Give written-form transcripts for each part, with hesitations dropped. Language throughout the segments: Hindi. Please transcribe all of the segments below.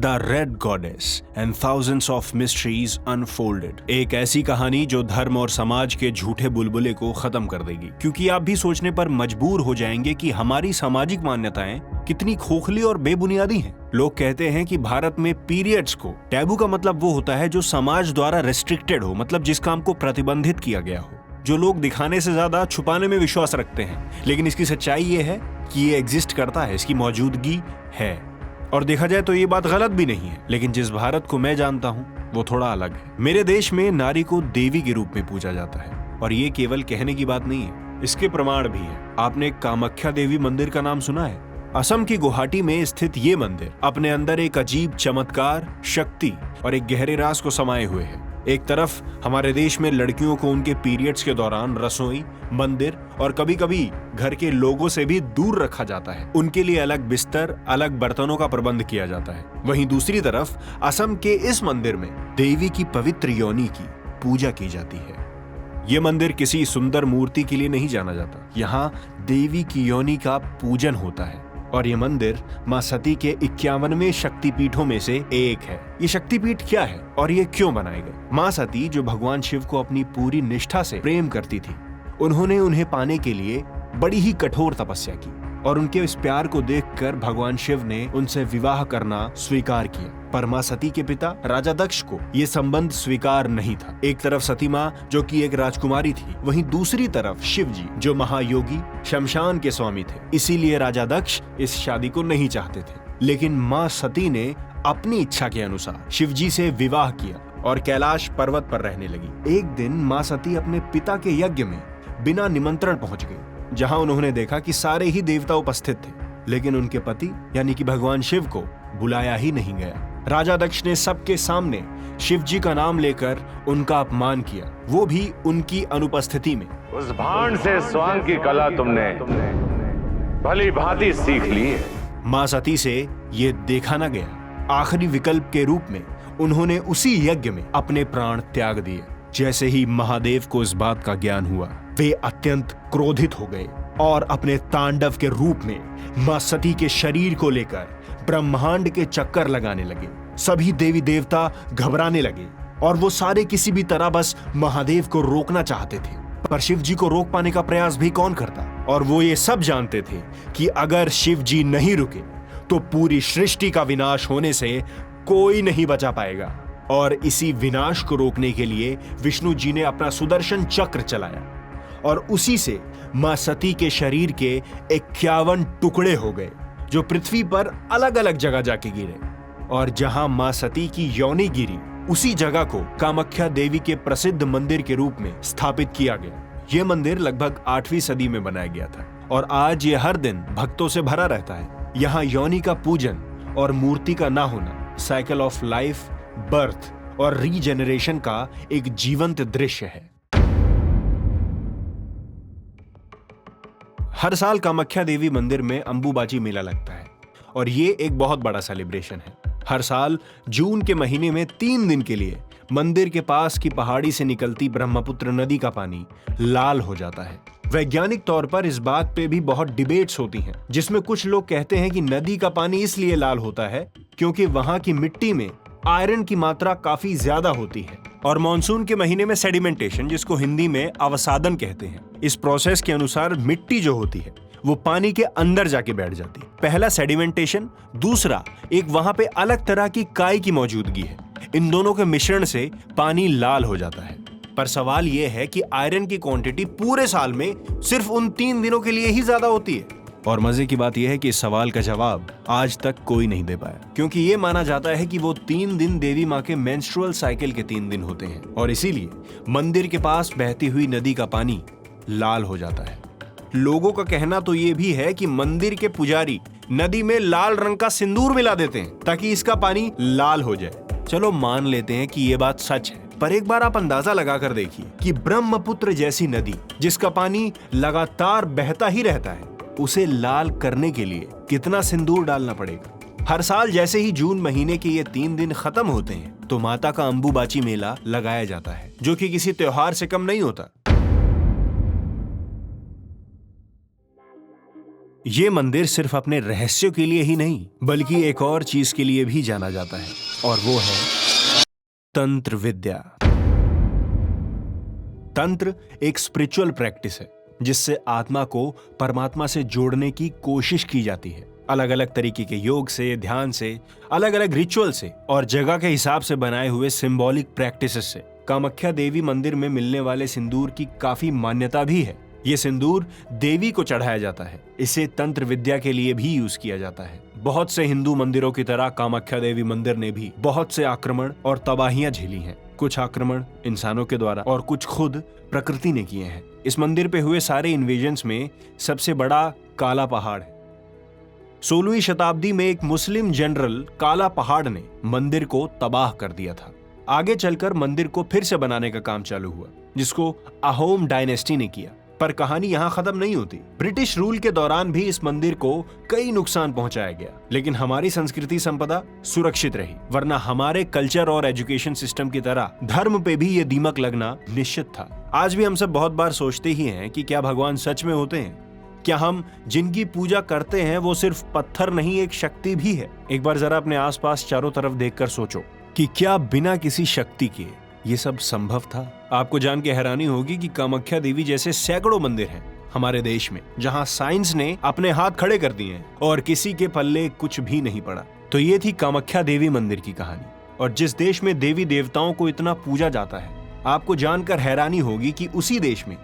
The red goddess and thousands of mysteries unfolded. एक ऐसी कहानी जो धर्म और समाज के झूठे बुलबुले को खत्म कर देगी, क्योंकि आप भी सोचने पर मजबूर हो जाएंगे कि हमारी सामाजिक मान्यताएं कितनी खोखली और बेबुनियादी हैं। लोग कहते हैं कि भारत में पीरियड्स को टैबू का मतलब वो होता है जो समाज द्वारा रेस्ट्रिक्टेड हो, मतलब जिस काम को प्रतिबंधित किया गया हो, जो लोग दिखाने से ज्यादा छुपाने में विश्वास रखते हैं। लेकिन इसकी सच्चाई ये है कि ये एग्जिस्ट करता है, इसकी मौजूदगी है। और देखा जाए तो ये बात गलत भी नहीं है, लेकिन जिस भारत को मैं जानता हूँ वो थोड़ा अलग है। मेरे देश में नारी को देवी के रूप में पूजा जाता है, और ये केवल कहने की बात नहीं है, इसके प्रमाण भी है। आपने कामाख्या देवी मंदिर का नाम सुना है? असम की गुवाहाटी में स्थित ये मंदिर अपने अंदर एक अजीब चमत्कार, शक्ति और एक गहरे राज को समाये हुए है। एक तरफ हमारे देश में लड़कियों को उनके पीरियड्स के दौरान रसोई, मंदिर और कभी कभी घर के लोगों से भी दूर रखा जाता है। उनके लिए अलग बिस्तर, अलग बर्तनों का प्रबंध किया जाता है। वहीं दूसरी तरफ असम के इस मंदिर में देवी की पवित्र योनि की पूजा की जाती है। ये मंदिर किसी सुंदर मूर्ति के लिए नहीं जाना जाता, यहाँ देवी की योनि का पूजन होता है। और ये मंदिर मां सती के 51वें शक्तिपीठों में से एक है। ये शक्तिपीठ क्या है और ये क्यों बनाए गए? मां सती, जो भगवान शिव को अपनी पूरी निष्ठा से प्रेम करती थी, उन्होंने उन्हें पाने के लिए बड़ी ही कठोर तपस्या की, और उनके इस प्यार को देखकर भगवान शिव ने उनसे विवाह करना स्वीकार किया। पर मां सती के पिता राजा दक्ष को यह संबंध स्वीकार नहीं था। एक तरफ सती मां, जो कि एक राजकुमारी थी, वहीं दूसरी तरफ शिव जी, जो महायोगी शमशान के स्वामी थे। इसीलिए राजा दक्ष इस शादी को नहीं चाहते थे। लेकिन मां सती ने अपनी इच्छा के अनुसार शिव जी से विवाह किया और कैलाश पर्वत पर रहने लगी। एक दिन मां सती अपने पिता के यज्ञ में बिना निमंत्रण पहुंच गई, जहां उन्होंने देखा कि सारे ही देवता उपस्थित थे, लेकिन उनके पति यानी कि भगवान शिव को बुलाया ही नहीं गया। राजा दक्ष ने सबके सामने शिव जी का नाम लेकर उनका अपमान किया, वो भी उनकी अनुपस्थिति में। उस भांड से स्वांग की कला तुमने भली भांति सीख ली है। मां सती से ये देखा न गया। आखिरी विकल्प के रूप में उन्होंने उसी यज्ञ में अपने प्राण त्याग दिए। जैसे ही महादेव को इस बात का ज्ञान हुआ, वे अत्यंत क्रोधित हो गए और अपने तांडव के रूप में मां सती के शरीर को लेकर ब्रह्मांड के चक्कर लगाने लगे। सभी देवी देवता घबराने लगे और वो सारे किसी भी तरह बस महादेव को रोकना चाहते थे। पर शिव जी को रोक पाने का प्रयास भी कौन करता? और वो ये सब जानते थे कि अगर शिव जी नहीं रुके तो पूरी सृष्टि का विनाश होने से कोई नहीं बचा पाएगा। और इसी विनाश को रोकने के लिए विष्णु जी ने अपना सुदर्शन चक्र चलाया, और उसी से मां सती के शरीर के 51 टुकड़े हो गए, जो पृथ्वी पर अलग अलग जगह जाके गिरे। और जहां मां सती की योनि गिरी, उसी जगह को कामाख्या देवी के प्रसिद्ध मंदिर के रूप में स्थापित किया गया। यह मंदिर लगभग 8वीं सदी में बनाया गया था, और आज ये हर दिन भक्तों से भरा रहता है। यहाँ योनि का पूजन और मूर्ति का ना होना साइकिल ऑफ लाइफ, बर्थ और रीजेनरेशन का एक जीवंत दृश्य है। हर साल कामाख्या देवी मंदिर में अंबुबाची मेला लगता है, और ये एक बहुत बड़ा सेलिब्रेशन है। हर साल जून के महीने में 3 दिन के लिए मंदिर के पास की पहाड़ी से निकलती ब्रह्मपुत्र नदी का पानी लाल हो जाता है। वैज्ञानिक तौर पर इस बात पे भी बहुत डिबेट्स होती हैं, जिसमें कुछ लोग कहते हैं कि नदी का पानी इसलिए लाल होता है क्योंकि वहां की मिट्टी में आयरन की मात्रा काफी ज्यादा होती है। और मॉनसून के महीने में सेडिमेंटेशन, जिसको हिंदी में अवसादन कहते हैं, इस प्रोसेस के अनुसार मिट्टी जो होती है वो पानी के अंदर जाके बैठ जाती है। पहला सेडिमेंटेशन, दूसरा एक वहां पे अलग तरह की काई की मौजूदगी है। इन दोनों के मिश्रण से पानी लाल हो जाता है। पर सवाल यह है कि आयरन की क्वांटिटी पूरे साल में सिर्फ उन 3 दिनों के लिए ही ज्यादा होती है। और मजे की बात यह है कि इस सवाल का जवाब आज तक कोई नहीं दे पाया, क्योंकि ये माना जाता है कि वो 3 दिन देवी माँ के मेंस्ट्रुअल साइकिल के 3 दिन होते हैं, और इसीलिए मंदिर के पास बहती हुई नदी का पानी लाल हो जाता है। लोगों का कहना तो ये भी है कि मंदिर के पुजारी नदी में लाल रंग का सिंदूर मिला देते हैं ताकि इसका पानी लाल हो जाए। चलो मान लेते हैं कि ये बात सच है, पर एक बार आप अंदाजा लगाकर देखिए कि ब्रह्मपुत्र जैसी नदी, जिसका पानी लगातार बहता ही रहता है, उसे लाल करने के लिए कितना सिंदूर डालना पड़ेगा। हर साल जैसे ही जून महीने के ये 3 दिन खत्म होते हैं तो माता का अंबुबाची मेला लगाया जाता है, जो कि किसी त्योहार से कम नहीं होता। ये मंदिर सिर्फ अपने रहस्यों के लिए ही नहीं बल्कि एक और चीज के लिए भी जाना जाता है, और वो है तंत्र विद्या। तंत्र एक स्पिरिचुअल प्रैक्टिस है जिससे आत्मा को परमात्मा से जोड़ने की कोशिश की जाती है। अलग अलग तरीके के योग से, ध्यान से, अलग अलग रिचुअल से और जगह के हिसाब से बनाए हुए सिंबॉलिक प्रैक्टिसेस से कामाख्या देवी मंदिर में मिलने वाले सिंदूर की काफी मान्यता भी है। ये सिंदूर देवी को चढ़ाया जाता है। इसे तंत्र विद्या के लिए भी यूज किया जाता है। बहुत से हिंदू मंदिरों की तरह कामाख्या देवी मंदिर ने भी बहुत से आक्रमण और तबाहियां झेली हैं। कुछ आक्रमण इंसानों के द्वारा और कुछ खुद प्रकृति ने किए हैं। इस मंदिर पे हुए सारे इन्वेजन्स में सबसे बड़ा काला पहाड़ है। 16वीं शताब्दी में एक मुस्लिम जनरल काला पहाड़ ने मंदिर को तबाह कर दिया था। आगे चलकर मंदिर को फिर से बनाने का काम चालू हुआ जिसको अहोम डायनेस्टी ने किया। पर कहानी यहाँ खत्म नहीं होती। ब्रिटिश रूल के दौरान भी इस मंदिर को कई नुकसान पहुंचाया गया, लेकिन हमारी संस्कृति संपदा सुरक्षित रही। वरना हमारे कल्चर और एजुकेशन सिस्टम की तरह धर्म पे भी ये दीमक लगना निश्चित था। आज भी हम सब बहुत बार सोचते ही हैं कि क्या भगवान सच में होते हैं? क्या हम जिनकी पूजा करते हैं वो सिर्फ पत्थर नहीं, एक शक्ति भी है? एक बार जरा अपने आसपास चारों तरफ देखकर सोचो कि क्या बिना किसी शक्ति के ये सब संभव था? आपको जान के हैरानी होगी कि कामाख्या देवी जैसे सैकड़ों मंदिर हैं हमारे देश में जहां साइंस ने अपने हाथ खड़े कर दिए हैं और किसी के पल्ले कुछ भी नहीं पड़ा। तो ये थी कामाख्या देवी मंदिर की कहानी। और जिस देश में देवी देवताओं को इतना पूजा जाता है, आपको जानकर हैरानी होगी कि उसी देश में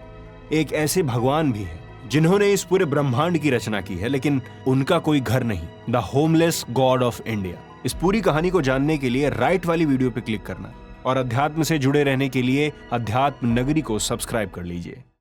एक ऐसे भगवान भी है जिन्होंने इस पूरे ब्रह्मांड की रचना की है, लेकिन उनका कोई घर नहीं। The homeless God of India. इस पूरी कहानी को जानने के लिए राइट वाली वीडियो पे क्लिक करना और अध्यात्म से जुड़े रहने के लिए अध्यात्म नगरी को सब्सक्राइब कर लीजिए।